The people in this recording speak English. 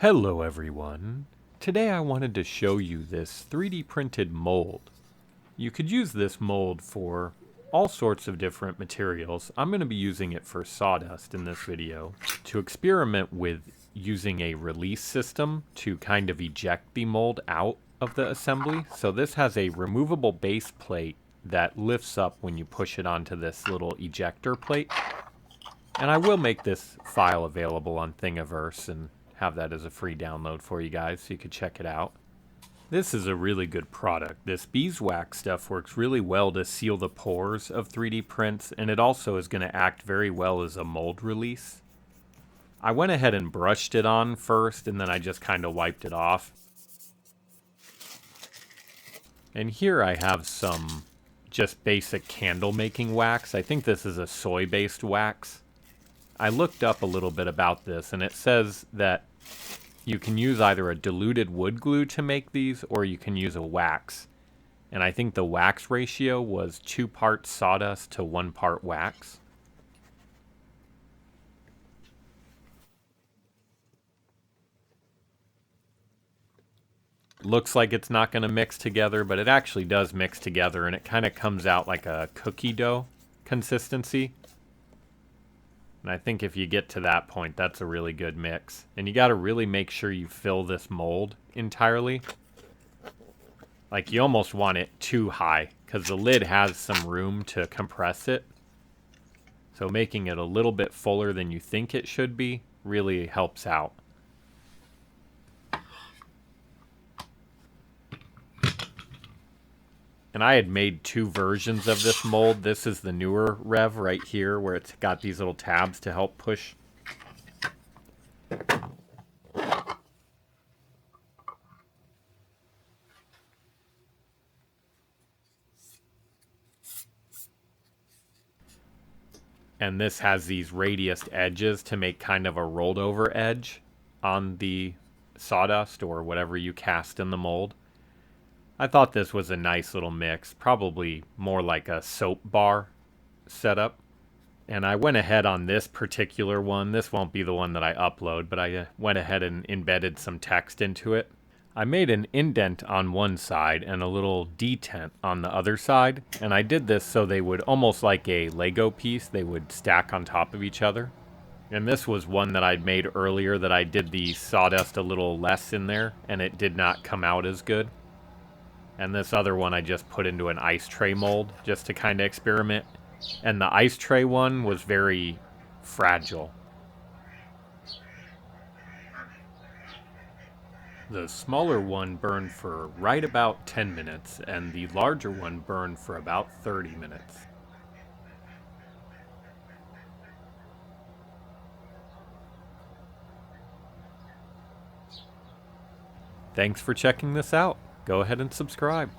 Hello everyone. Today I wanted to show you this 3D printed mold. You could use this mold for all sorts of different materials. I'm going to be using it for sawdust in this video to experiment with using a release system to kind of eject the mold out of the assembly. So this has a removable base plate that lifts up when you push it onto this little ejector plate. And I will make this file available on Thingiverse and have that as a free download for you guys so you could check it out. This is a really good product. This beeswax stuff works really well to seal the pores of 3D prints, and it also is going to act very well as a mold release. I went ahead and brushed it on first, and then I just kind of wiped it off. And here I have some just basic candle making wax. I think this is a soy-based wax. I looked up a little bit about this, and it says that you can use either a diluted wood glue to make these, or you can use a wax. And I think the wax ratio was 2 parts sawdust to 1 part wax. Looks like it's not going to mix together, but it actually does mix together, and it kind of comes out like a cookie dough consistency. And I think if you get to that point, that's a really good mix. And you got to really make sure you fill this mold entirely. Like, you almost want it too high, because the lid has some room to compress it. So making it a little bit fuller than you think it should be really helps out. And I had made 2 versions of this mold. This is the newer rev right here, where it's got these little tabs to help push. And this has these radiused edges to make kind of a rolled over edge on the sawdust or whatever you cast in the mold. I thought this was a nice little mix, probably more like a soap bar setup. And I went ahead on this particular one. This won't be the one that I upload, but I went ahead and embedded some text into it. I made an indent on one side and a little detent on the other side. And I did this so they would, almost like a Lego piece, they would stack on top of each other. And this was one that I'd made earlier that I did the sawdust a little less in there, and it did not come out as good. And this other one I just put into an ice tray mold just to kind of experiment. And the ice tray one was very fragile. The smaller one burned for right about 10 minutes, and the larger one burned for about 30 minutes. Thanks for checking this out. Go ahead and subscribe.